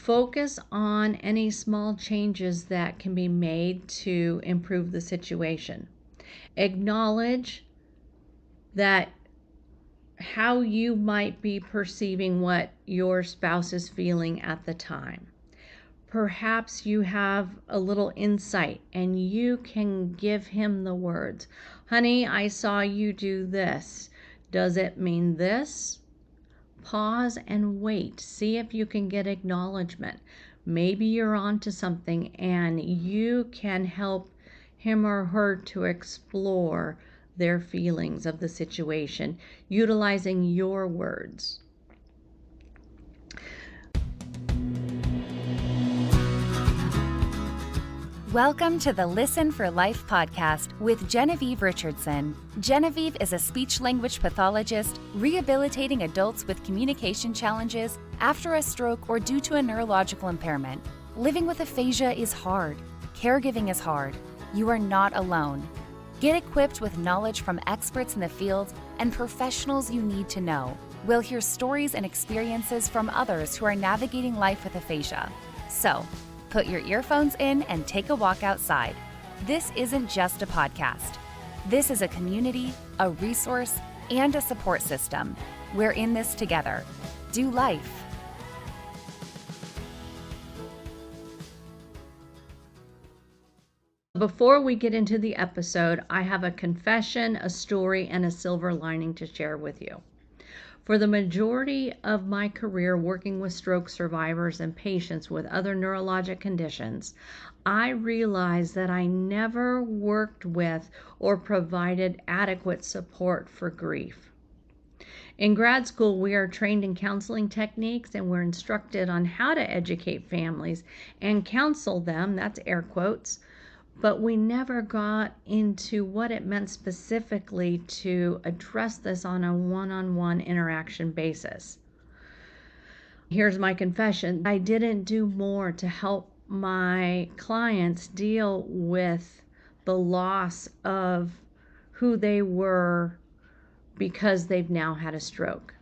Focus on any small changes that can be made to improve the situation. Acknowledge that how you might be perceiving what your spouse is feeling at the time. Perhaps you have a little insight and you can give him the words, honey, I saw you do this. Does it mean this? Pause and wait. See if you can get acknowledgement. Maybe you're onto something and you can help him or her to explore their feelings of the situation, utilizing your words. Welcome to the Listen for Life podcast with Genevieve Richardson. Genevieve is a speech-language pathologist rehabilitating adults with communication challenges after a stroke or due to a neurological impairment. Living with aphasia is hard. Caregiving is hard. You are not alone. Get equipped with knowledge from experts in the field and professionals you need to know. We'll hear stories and experiences from others who are navigating life with aphasia. So, put your earphones in and take a walk outside. This isn't just a podcast. This is a community, a resource, and a support system. We're in this together. Do life. Before we get into the episode, I have a confession, a story, and a silver lining to share with you. For the majority of my career working with stroke survivors and patients with other neurologic conditions, I realized that I never worked with or provided adequate support for grief. In grad school, we are trained in counseling techniques and we're instructed on how to educate families and counsel them, that's air quotes, but we never got into what it meant specifically to address this on a one-on-one interaction basis. Here's my confession. I didn't do more to help my clients deal with the loss of who they were because they've now had a stroke.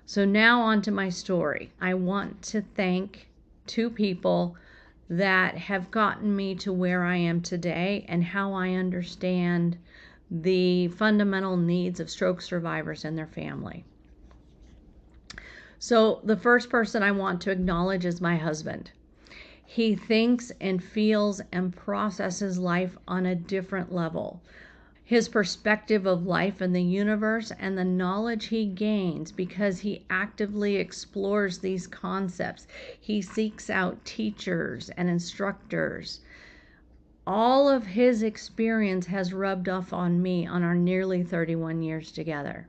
So now on to my story. I want to thank two people that have gotten me to where I am today and how I understand the fundamental needs of stroke survivors and their family. So the first person I want to acknowledge is my husband. He thinks and feels and processes life on a different level. His perspective of life and the universe and the knowledge he gains because he actively explores these concepts. He seeks out teachers and instructors. All of his experience has rubbed off on me on our nearly 31 years together.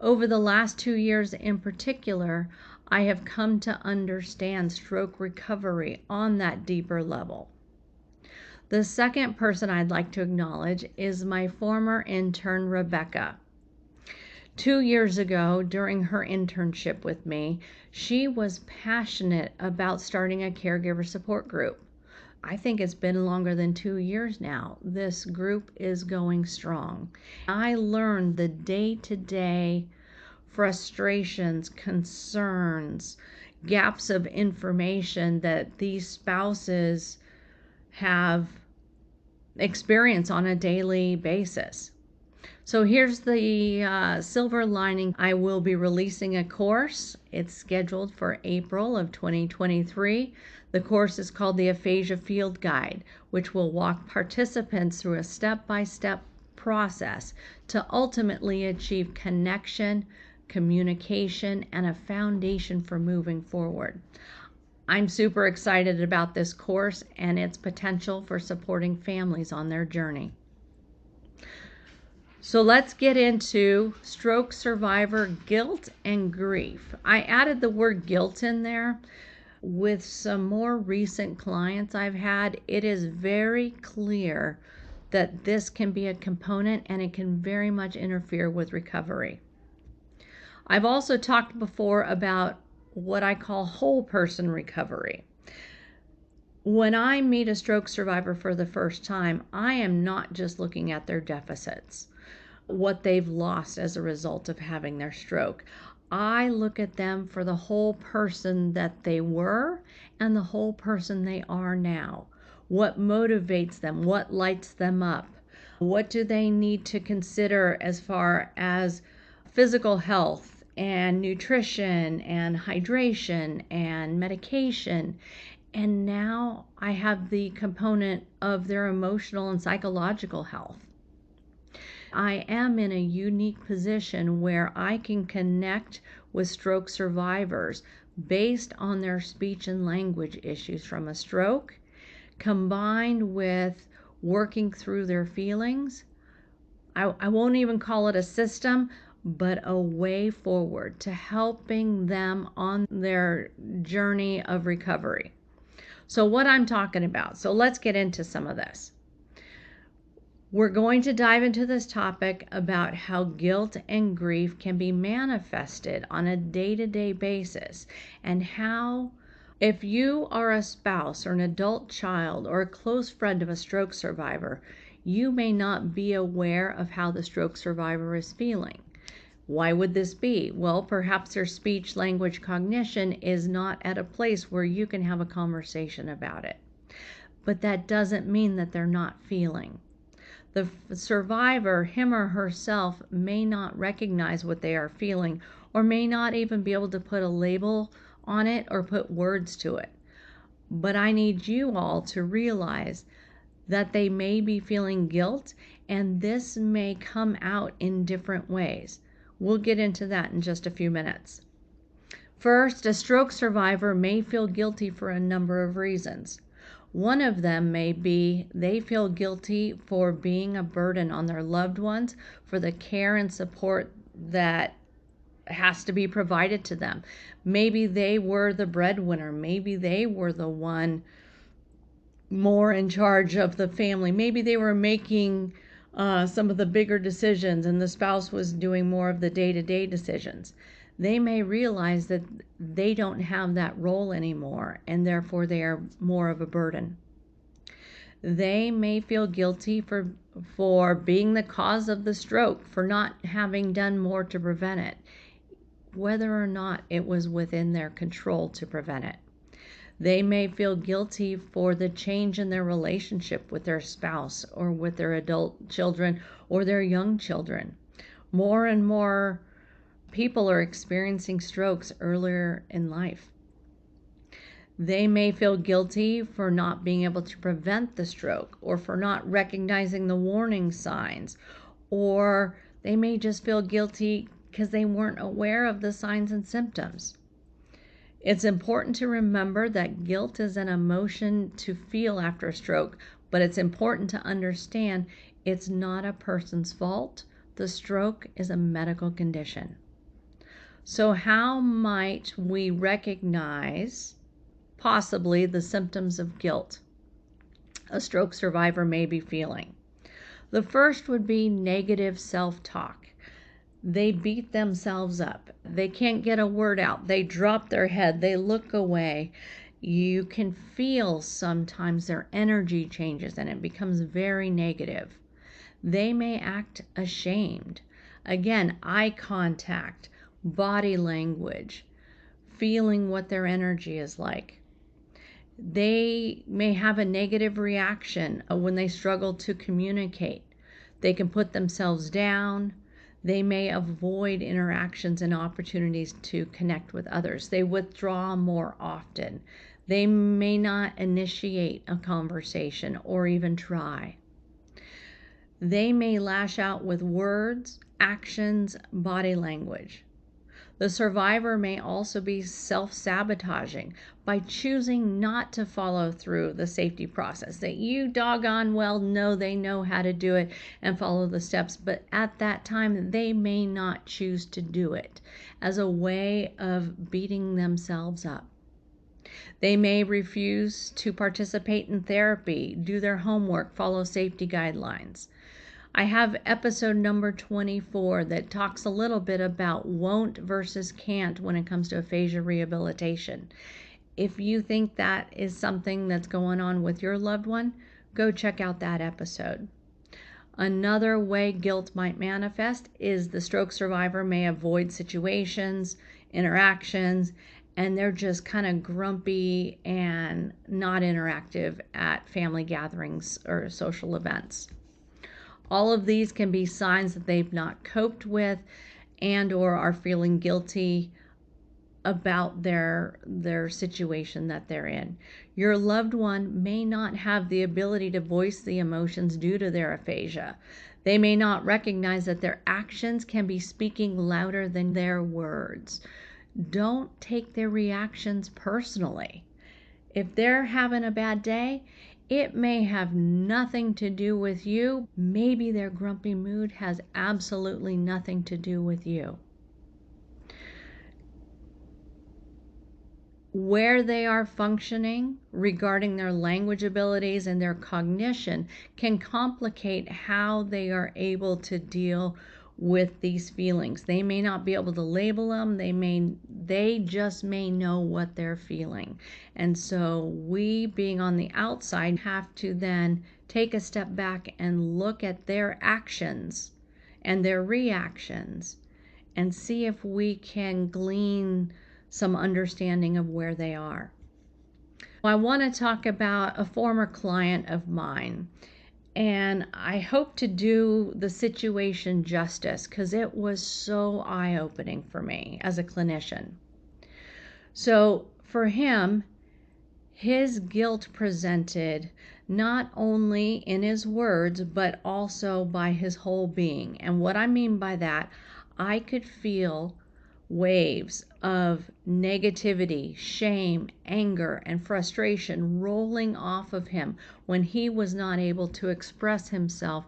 Over the last 2 years in particular, I have come to understand stroke recovery on that deeper level. The second person I'd like to acknowledge is my former intern, Rebecca. 2 years ago, during her internship with me, she was passionate about starting a caregiver support group. I think it's been longer than 2 years now. This group is going strong. I learned the day-to-day frustrations, concerns, gaps of information that these spouses have experience on a daily basis. So here's the silver lining. I will be releasing a course. It's scheduled for April of 2023. The course is called the Aphasia Field Guide, which will walk participants through a step-by-step process to ultimately achieve connection, communication, and a foundation for moving forward. I'm super excited about this course and its potential for supporting families on their journey. So let's get into stroke survivor guilt and grief. I added the word guilt in there. With some more recent clients I've had, it is very clear that this can be a component and it can very much interfere with recovery. I've also talked before about what I call whole person recovery. When I meet a stroke survivor for the first time, I am not just looking at their deficits, what they've lost as a result of having their stroke. I look at them for the whole person that they were and the whole person they are now. What motivates them? What lights them up? What do they need to consider as far as physical health and nutrition and hydration and medication? And now I have the component of their emotional and psychological health. I am in a unique position where I can connect with stroke survivors based on their speech and language issues from a stroke, combined with working through their feelings. I won't even call it a system, but a way forward to helping them on their journey of recovery. So what I'm talking about. So let's get into some of this. We're going to dive into this topic about how guilt and grief can be manifested on a day-to-day basis, and how, if you are a spouse or an adult child or a close friend of a stroke survivor, you may not be aware of how the stroke survivor is feeling. Why would this be? Well, perhaps their speech language cognition is not at a place where you can have a conversation about it. But that doesn't mean that they're not feeling. The survivor, him or herself, may not recognize what they are feeling, or may not even be able to put a label on it or put words to it. But I need you all to realize that they may be feeling guilt, and this may come out in different ways. We'll get into that in just a few minutes. First, a stroke survivor may feel guilty for a number of reasons. One of them may be they feel guilty for being a burden on their loved ones, for the care and support that has to be provided to them. Maybe they were the breadwinner. Maybe they were the one more in charge of the family. Maybe they were making some of the bigger decisions and the spouse was doing more of the day-to-day decisions. They may realize that they don't have that role anymore, and therefore they are more of a burden. They may feel guilty for being the cause of the stroke, for not having done more to prevent it, whether or not it was within their control to prevent it. They may feel guilty for the change in their relationship with their spouse or with their adult children or their young children. More and more people are experiencing strokes earlier in life. They may feel guilty for not being able to prevent the stroke, or for not recognizing the warning signs, or they may just feel guilty because they weren't aware of the signs and symptoms. It's important to remember that guilt is an emotion to feel after a stroke, but it's important to understand it's not a person's fault. The stroke is a medical condition. So how might we recognize possibly the symptoms of guilt a stroke survivor may be feeling? The first would be negative self-talk. They beat themselves up. They can't get a word out. They drop their head. They look away. You can feel sometimes their energy changes and it becomes very negative. They may act ashamed. Again, eye contact, body language, feeling what their energy is like. They may have a negative reaction when they struggle to communicate. They can put themselves down. They may avoid interactions and opportunities to connect with others. They withdraw more often. They may not initiate a conversation or even try. They may lash out with words, actions, body language. The survivor may also be self-sabotaging by choosing not to follow through the safety process that you doggone well know they know how to do it and follow the steps, but at that time they may not choose to do it as a way of beating themselves up. They may refuse to participate in therapy, do their homework, follow safety guidelines. I have episode number 24 that talks a little bit about won't versus can't when it comes to aphasia rehabilitation. If you think that is something that's going on with your loved one, go check out that episode. Another way guilt might manifest is the stroke survivor may avoid situations, interactions, and they're just kind of grumpy and not interactive at family gatherings or social events. All of these can be signs that they've not coped with and or are feeling guilty about their situation that they're in. Your loved one may not have the ability to voice the emotions due to their aphasia. They may not recognize that their actions can be speaking louder than their words. Don't take their reactions personally. If they're having a bad day, it may have nothing to do with you. Maybe their grumpy mood has absolutely nothing to do with you. Where they are functioning regarding their language abilities and their cognition can complicate how they are able to deal with these feelings. They may not be able to label them. They just may know what they're feeling. And so we, being on the outside, have to then take a step back and look at their actions and their reactions and see if we can glean some understanding of where they are. I want to talk about a former client of mine, and I hope to do the situation justice because it was so eye-opening for me as a clinician. So for him, his guilt presented not only in his words, but also by his whole being. And what I mean by that, I could feel waves of negativity, shame, anger, and frustration rolling off of him when he was not able to express himself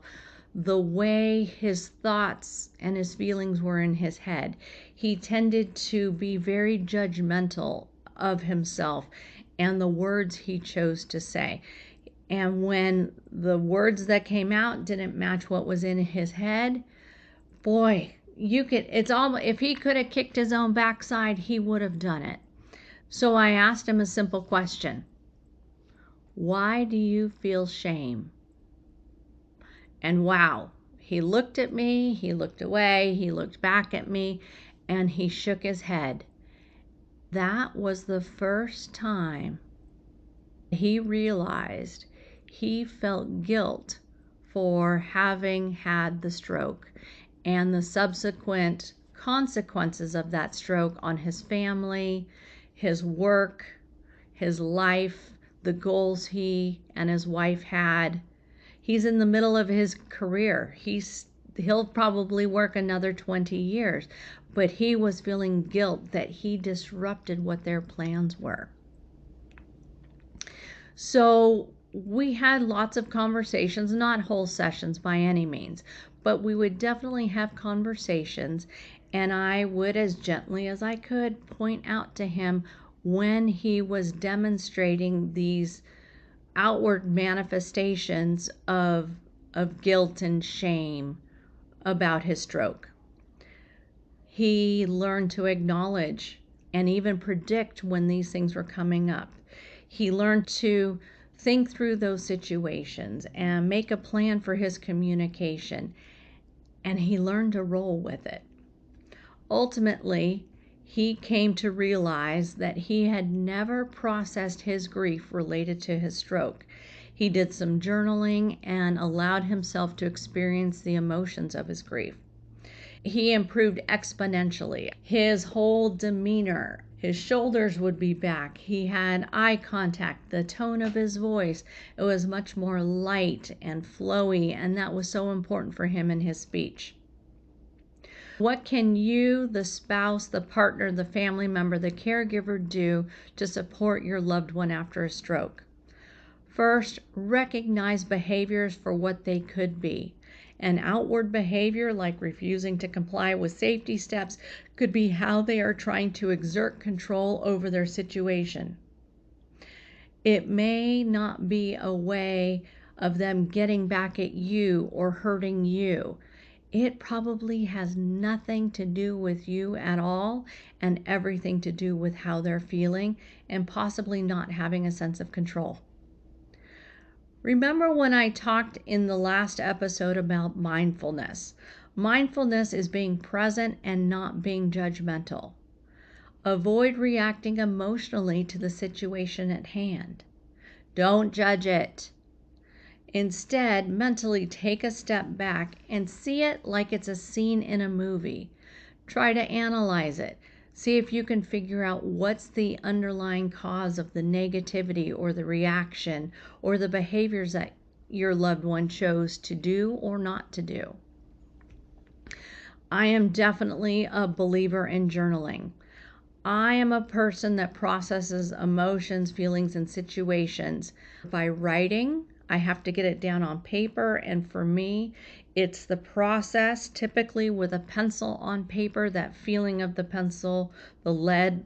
the way his thoughts and his feelings were in his head. He tended to be very judgmental of himself and the words he chose to say. And when the words that came out didn't match what was in his head, boy, it's almost, if he could have kicked his own backside, he would have done it. So I asked him a simple question. Why do you feel shame? And wow, he looked at me, he looked away, he looked back at me, and he shook his head. That was the first time he realized he felt guilt for having had the stroke and the subsequent consequences of that stroke on his family, his work, his life, the goals he and his wife had. He's in the middle of his career. He'll probably work another 20 years, but he was feeling guilt that he disrupted what their plans were. So we had lots of conversations, not whole sessions by any means, but we would definitely have conversations, and I would, as gently as I could, point out to him when he was demonstrating these outward manifestations of guilt and shame about his stroke. He learned to acknowledge and even predict when these things were coming up. He learned to think through those situations and make a plan for his communication, and he learned to roll with it. Ultimately, he came to realize that he had never processed his grief related to his stroke. He did some journaling and allowed himself to experience the emotions of his grief. He improved exponentially. His whole demeanor, his shoulders would be back. He had eye contact, the tone of his voice. It was much more light and flowy, and that was so important for him in his speech. What can you, the spouse, the partner, the family member, the caregiver do to support your loved one after a stroke? First, recognize behaviors for what they could be. An outward behavior like refusing to comply with safety steps could be how they are trying to exert control over their situation. It may not be a way of them getting back at you or hurting you. It probably has nothing to do with you at all and everything to do with how they're feeling and possibly not having a sense of control. Remember when I talked in the last episode about mindfulness? Mindfulness is being present and not being judgmental. Avoid reacting emotionally to the situation at hand. Don't judge it. Instead, mentally take a step back and see it like it's a scene in a movie. Try to analyze it. See if you can figure out what's the underlying cause of the negativity or the reaction or the behaviors that your loved one chose to do or not to do. I am definitely a believer in journaling. I am a person that processes emotions, feelings, and situations by writing. I have to get it down on paper, and for me, it's the process, typically with a pencil on paper, that feeling of the pencil, the lead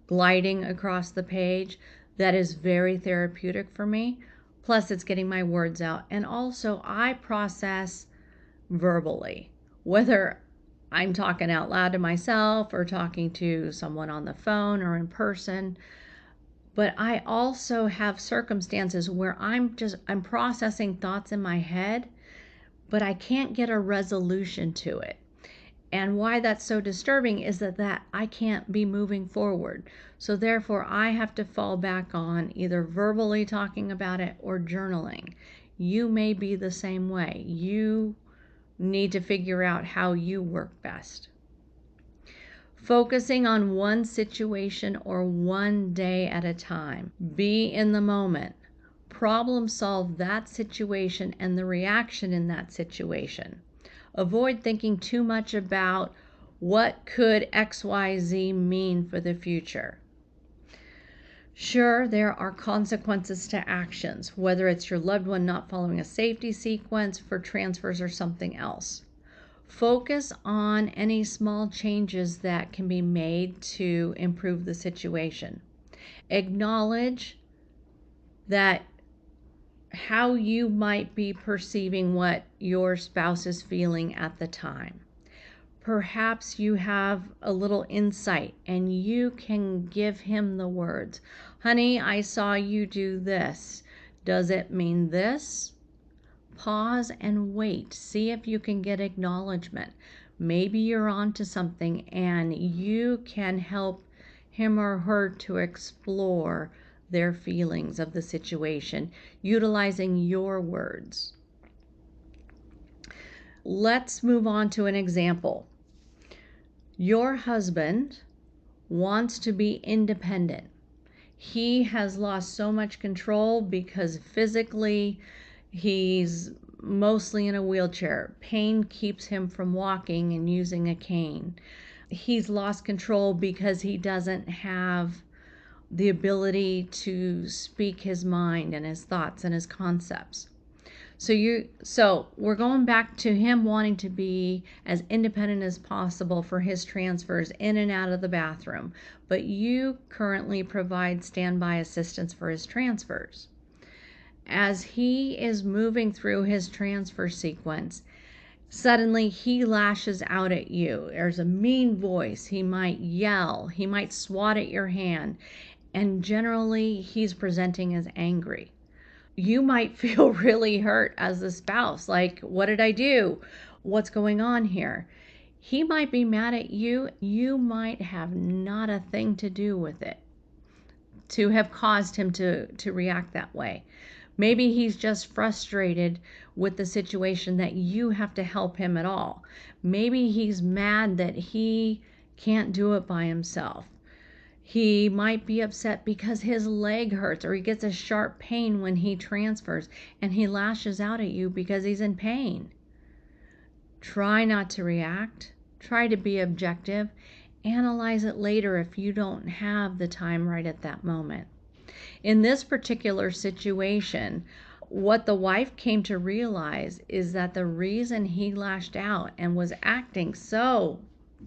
gliding across the page, that is very therapeutic for me. Plus, it's getting my words out. And also, I process verbally, whether I'm talking out loud to myself or talking to someone on the phone or in person. But I also have circumstances where I'm processing thoughts in my head, but I can't get a resolution to it. And why that's so disturbing is that I can't be moving forward. So therefore, I have to fall back on either verbally talking about it or journaling. You may be the same way. You need to figure out how you work best. Focusing on one situation or one day at a time. Be in the moment. Problem solve that situation and the reaction in that situation. Avoid thinking too much about what could XYZ mean for the future. Sure, there are consequences to actions, whether it's your loved one not following a safety sequence for transfers or something else. Focus on any small changes that can be made to improve the situation. Acknowledge that how you might be perceiving what your spouse is feeling at the time. Perhaps you have a little insight and you can give him the words. Honey, I saw you do this. Does it mean this? Pause and wait. See if you can get acknowledgement. Maybe you're onto something and you can help him or her to explore their feelings of the situation, utilizing your words. Let's move on to an example. Your husband wants to be independent. He has lost so much control because physically he's mostly in a wheelchair. Pain keeps him from walking and using a cane. He's lost control because he doesn't have the ability to speak his mind and his thoughts and his concepts. So we're going back to him wanting to be as independent as possible for his transfers in and out of the bathroom, but you currently provide standby assistance for his transfers. As he is moving through his transfer sequence, suddenly he lashes out at you. There's a mean voice. He might yell. He might swat at your hand. And generally, he's presenting as angry. You might feel really hurt as the spouse. Like, what did I do? What's going on here? He might be mad at you. You might have not a thing to do with it to have caused him to react that way. Maybe he's just frustrated with the situation that you have to help him at all. Maybe he's mad that he can't do it by himself. He might be upset because his leg hurts or he gets a sharp pain when he transfers and he lashes out at you because he's in pain. Try not to react. Try to be objective. Analyze it later if you don't have the time right at that moment. In this particular situation, what the wife came to realize is that the reason he lashed out and was acting so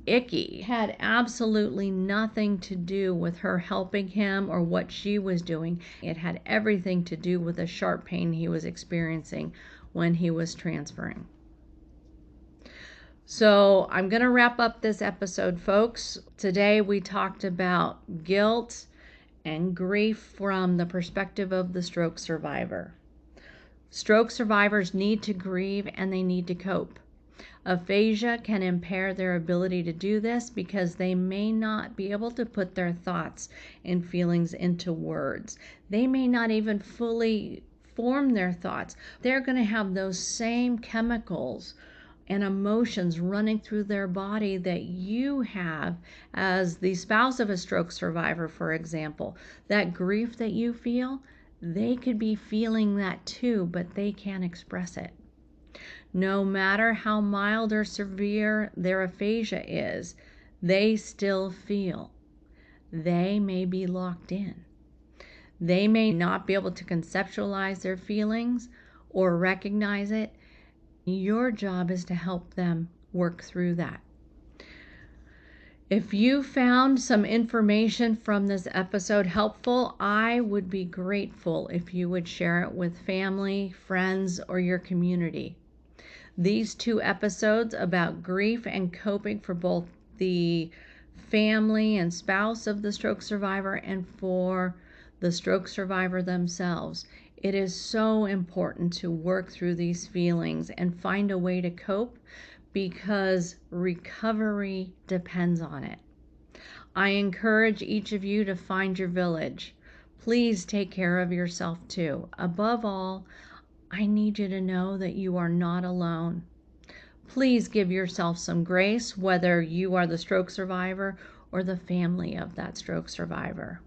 icky had absolutely nothing to do with her helping him or what she was doing. It had everything to do with the sharp pain he was experiencing when he was transferring. So I'm going to wrap up this episode, folks. Today we talked about guilt and grief from the perspective of the stroke survivor. Stroke survivors need to grieve and they need to cope. Aphasia can impair their ability to do this because they may not be able to put their thoughts and feelings into words. They may not even fully form their thoughts. They're going to have those same chemicals and emotions running through their body that you have as the spouse of a stroke survivor, for example. That grief that you feel, they could be feeling that too, but they can't express it. No matter how mild or severe their aphasia is, they still feel. They may be locked in. They may not be able to conceptualize their feelings or recognize it. Your job is to help them work through that. If you found some information from this episode helpful, I would be grateful if you would share it with family, friends, or your community. These 2 episodes about grief and coping for both the family and spouse of the stroke survivor and for the stroke survivor themselves. It is so important to work through these feelings and find a way to cope because recovery depends on it. I encourage each of you to find your village. Please take care of yourself too. Above all, I need you to know that you are not alone. Please give yourself some grace, whether you are the stroke survivor or the family of that stroke survivor.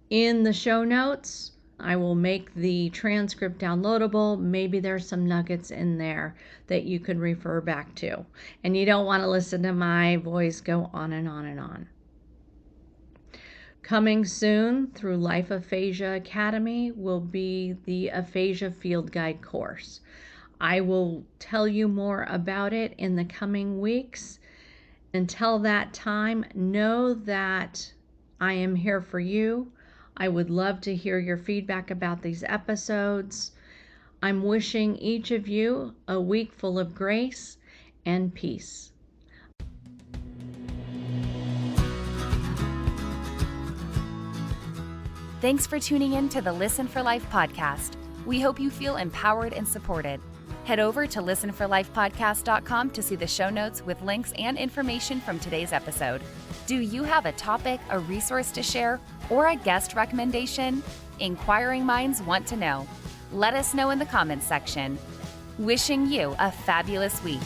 In the show notes, I will make the transcript downloadable. Maybe there's some nuggets in there that you could refer back to. And you don't want to listen to my voice go on and on and on. Coming soon through Life Aphasia Academy will be the Aphasia Field Guide course. I will tell you more about it in the coming weeks. Until that time, know that I am here for you. I would love to hear your feedback about these episodes. I'm wishing each of you a week full of grace and peace. Thanks for tuning in to the Listen for Life podcast. We hope you feel empowered and supported. Head over to listenforlifepodcast.com to see the show notes with links and information from today's episode. Do you have a topic, a resource to share, or a guest recommendation? Inquiring minds want to know. Let us know in the comments section. Wishing you a fabulous week.